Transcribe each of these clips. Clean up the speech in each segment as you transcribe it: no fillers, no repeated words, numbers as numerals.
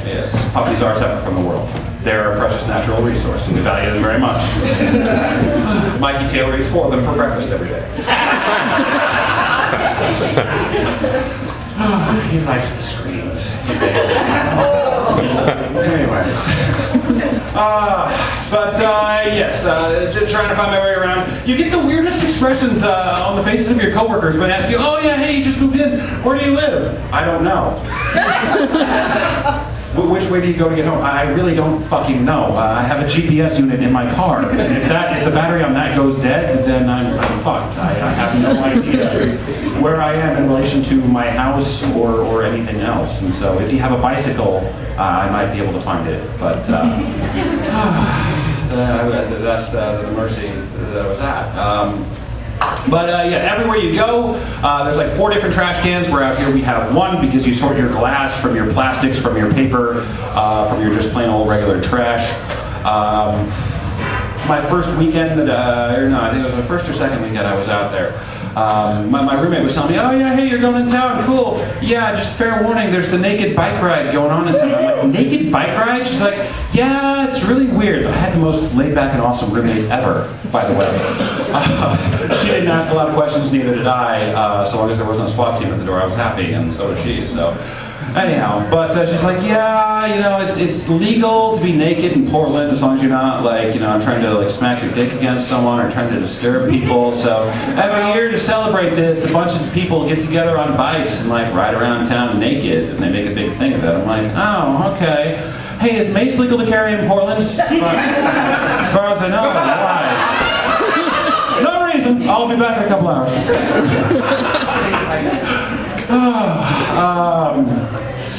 Yes, puppies are separate from the world. They're a precious natural resource, and we value them very much. Mikey Taylor eats 4 of them for breakfast every day. He likes the screams. Anyways. Yes, just trying to find my way around. You get the weirdest expressions on the faces of your coworkers when they ask you, oh yeah, hey, you just moved in. Where do you live? I don't know. Which way do you go to get home? I really don't fucking know. I have a GPS unit in my car. If the battery on that goes dead, then I'm fucked. I have no idea where I am in relation to my house or anything else. And so if you have a bicycle, I might be able to find it. But that's the mercy that I was at. Everywhere you go, there's like 4 different trash cans, where out here we have 1 because you sort your glass from your plastics, from your paper, from your just plain old regular trash. My first weekend, I think it was my first or second weekend I was out there. My roommate was telling me, oh yeah, hey, you're going in town, cool. Yeah, just fair warning, there's the naked bike ride going on in town. I'm like, naked bike ride? She's like, yeah, it's really weird. I had the most laid back and awesome roommate ever, by the way. She didn't ask a lot of questions, neither did I. So long as there wasn't a SWAT team at the door, I was happy, and so was she. So anyhow, but she's like, yeah, it's legal to be naked in Portland as long as you're not trying to smack your dick against someone or trying to disturb people. So every year to celebrate this, a bunch of people get together on bikes and ride around town naked, and they make a big thing of it. I'm like, oh, okay. Hey, is mace legal to carry in Portland? As far as I know, why? No reason. I'll be back in a couple hours.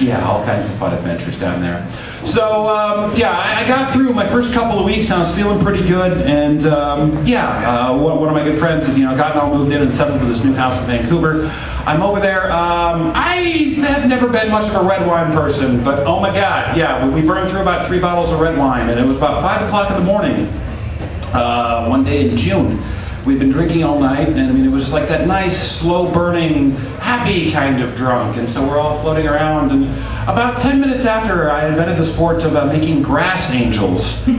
Yeah, all kinds of fun adventures down there. So, I got through my first couple of weeks and I was feeling pretty good. And, one of my good friends had, gotten all moved in and settled with this new house in Vancouver. I'm over there. I have never been much of a red wine person, but oh my God, yeah, we burned through about 3 bottles of red wine, and it was about 5 o'clock in the morning, one day in June. We'd been drinking all night, and it was just like that nice, slow-burning, happy kind of drunk. And so we're all floating around, and about 10 minutes after, I invented the sport of making grass angels. I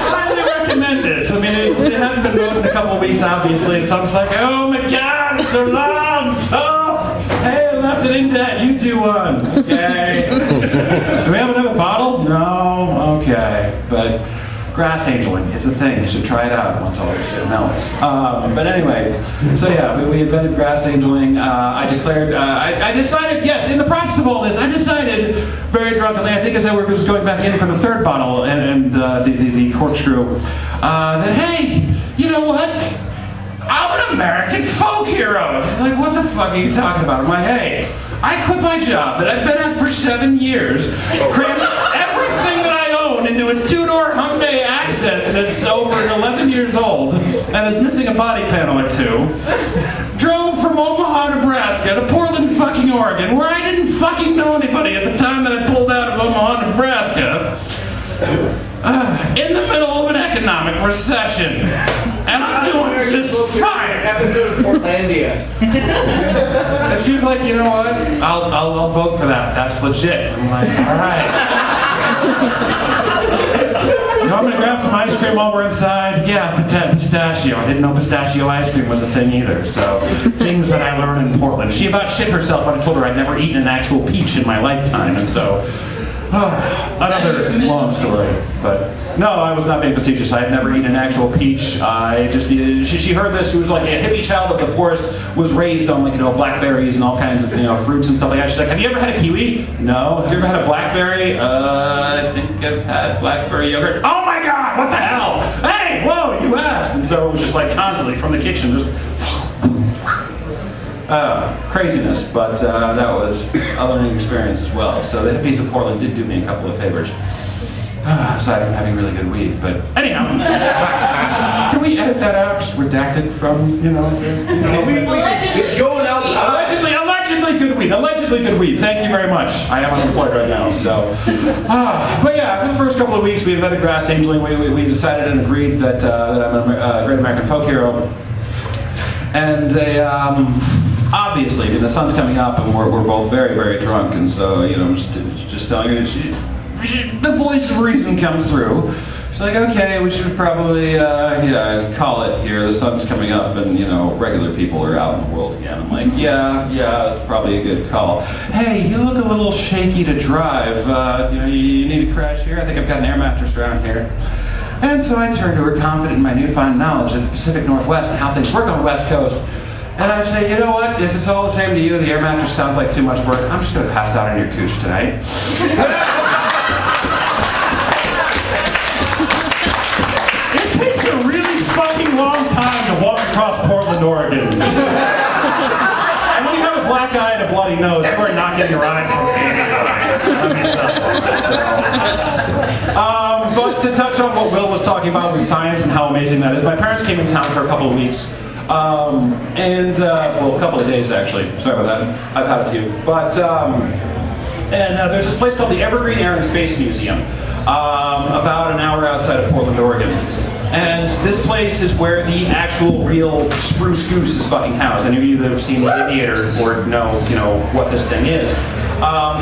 highly recommend this. It hadn't been moved in a couple of weeks, obviously, so I'm just like, oh my God, it's so long, soft. Hey, I left it in that. You do one, okay? Do we have another bottle? No? Okay. But grass angeling, it's a thing. You should try it out once all this shit melts. But anyway, so yeah, we invented grass angeling. I decided, yes, in the process of all this, I decided very drunkenly, I think as I was going back in for the 3rd bottle and the corkscrew, that hey, you know what? I'm an American folk hero. Like, what the fuck are you talking about? I'm like, hey, I quit my job that I've been at for 7 years, crammed everything that I own into a 2-door Hyundai Accent that's over 11 years old and is missing a body panel or 2. Drove from Omaha, Nebraska to Portland, fucking Oregon, where I didn't fucking know anybody at the time that I pulled out of Omaha, Nebraska. In the middle of an economic recession. And I'm doing just fine. Episode of Portlandia. And she was like, you know what? I'll vote for that. That's legit. I'm like, all right. I'm going to grab some ice cream while we're inside. Yeah, pistachio. I didn't know pistachio ice cream was a thing either. So, things that I learned in Portland. She about shit herself when I told her I'd never eaten an actual peach in my lifetime. And so, another long story. But no, I was not being facetious. I had never eaten an actual peach. I just, she heard this. She was like a hippie child of the forest, was raised on blackberries and all kinds of fruits and stuff like that. She's like, have you ever had a kiwi? No. Have you ever had a blackberry? I think I've had blackberry yogurt. Oh my God, what the hell? Hey, whoa, you asked. And so it was just constantly from the kitchen, just craziness, but that was a learning experience as well. So the hippies of Portland did do me a couple of favors, aside from having really good weed. But anyhow, can we edit that out? Just redact it from, It's going out. Allegedly good weed. Allegedly good weed. Thank you very much. I am unemployed right now, so. But yeah, for the first couple of weeks, we invented grass angeling. We decided and agreed that I'm a great American folk hero. And obviously, I mean, the sun's coming up and we're both very, very drunk, and so, you know, I'm just telling her, the voice of reason comes through. She's like, okay, we should probably, call it here. The sun's coming up and, you know, regular people are out in the world again. I'm like, yeah, that's probably a good call. Hey, you look a little shaky to drive. You need to crash here? I think I've got an air mattress around here. And so I turned to her, confident in my newfound knowledge of the Pacific Northwest and how things work on the West Coast. And I say, you know what? If it's all the same to you, the air mattress sounds like too much work. I'm just going to pass out on your couch tonight. It takes a really fucking long time to walk across Portland, Oregon. And when you have a black eye and a bloody nose, you are not getting your eyes But to touch on what Will was talking about with science and how amazing that is, my parents came in town for a couple of weeks. A couple of days actually. Sorry about that. I've had a few. But, there's this place called the Evergreen Air and Space Museum, about an hour outside of Portland, Oregon. And this place is where the actual real spruce goose is fucking housed. Any of you that have seen the Aviator or know, what this thing is.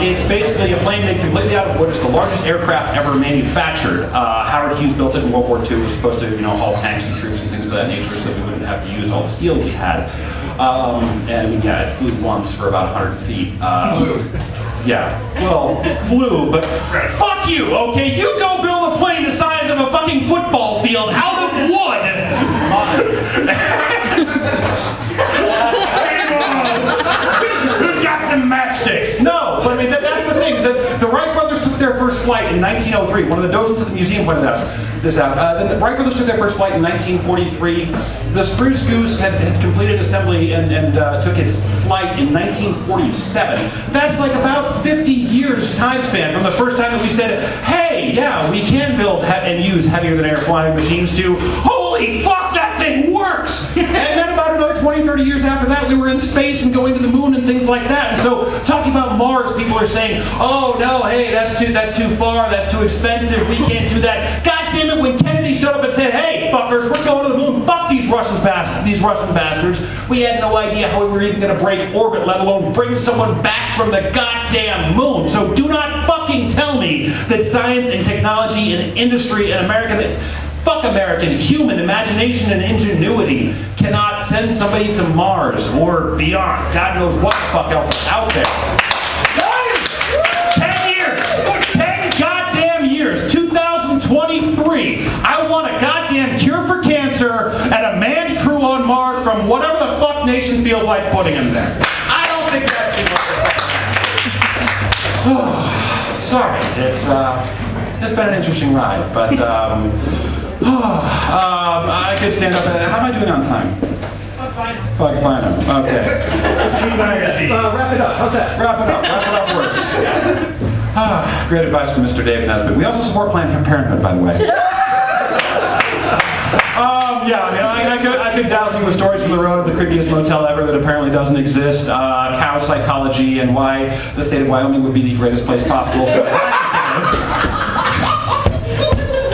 It's basically a plane made completely out of wood. It's the largest aircraft ever manufactured. Howard Hughes built it in World War II. It was supposed to, haul tanks and troops and things of that nature so we wouldn't have to use all the steel we had. It flew once for about 100 feet. Flew, but fuck you, okay? You go build a plane the size of a fucking football field out of wood! Who's got some matchsticks? No, but I mean, that's the thing, is that the Wright brothers took their first flight in 1903. One of the docents at the museum pointed this out. The Wright brothers took their first flight in 1943. The Spruce Goose had completed assembly and took its flight in 1947. That's like about 50 years time span from the first time that we said, hey, yeah, we can build and use heavier than air flying machines to, holy fuck, that thing works! And then about another 20, 30 years after that, we were in space and going to the moon and things like that. And so, talking about Mars, people are saying, oh no, hey, that's too far, that's too expensive, we can't do that. God damn it, when Kennedy showed up and said, hey, fuckers, we're going to the moon, fuck these Russian bastards. We had no idea how we were even going to break orbit, let alone bring someone back from the goddamn moon. So do not fucking tell me that science and technology and industry and American human imagination and ingenuity cannot send somebody to Mars or beyond. God knows what the fuck else is out there. 10 years! 10 goddamn years! 2023! I want a goddamn cure for cancer and a manned crew on Mars from whatever the fuck nation feels like putting him there. I don't think that's too much. Sorry, it's been an interesting ride, but I could stand up. How am I doing on time? I'm fine. Fuck, fine. Okay. Wrap it up. How's that? Wrap it up works. Great advice from Mr. David Nesbitt. We also support Planned Parenthood, by the way. I could douse you with stories from the road, the creepiest motel ever that apparently doesn't exist, cow psychology, and why the state of Wyoming would be the greatest place possible.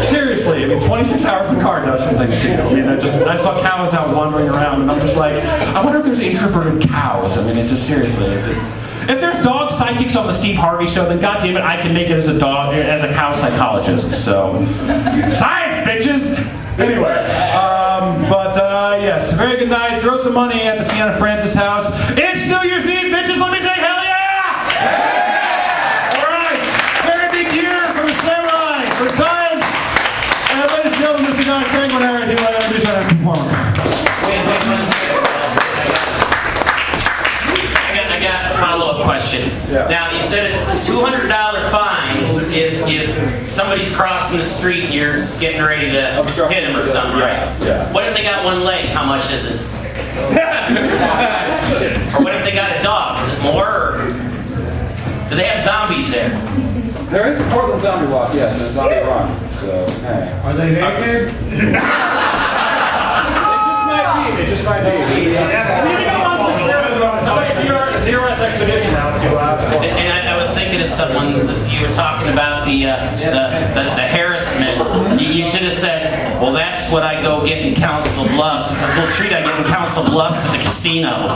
Seriously, I mean, 26 hours in the car does some things to you. I mean, I saw cows out wandering around, and I'm just like, I wonder if there's introverted cows. I mean, it's just seriously. If there's dog psychics on the Steve Harvey show, then goddamn it, I can make it as a cow psychologist. So, science, bitches. Anyway, yes, very good night. Throw some money at the Sienna Francis house. It's New Year's Eve, bitches. Let me say hell yeah! All right, very big year for the samurai, for science. And ladies and gentlemen, Mr. Don Sanguinary, who I introduce our next performer. I got a follow-up question. Yeah. Now, you said it's a $200 fine if somebody's crossing the street and you're getting ready to hit him or something, right? Yeah. What if they got one leg? How much is it? Or what if they got a dog? Is it more? Or do they have zombies there? There is a Portland zombie walk, yes, and a zombie rock. So, hey. Are they naked? It just might be. Zero-S expedition out to. And I was thinking of someone, you were talking about the harassment. You should have said, Well, that's what I go get in Council Bluffs. It's a little treat I get in Council Bluffs at the casino.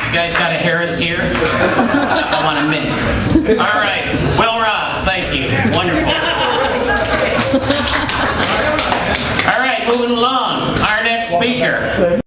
You guys got a Harris here? I want a mint. All right. Will Ross, thank you. Wonderful. All right, moving along. Our next speaker.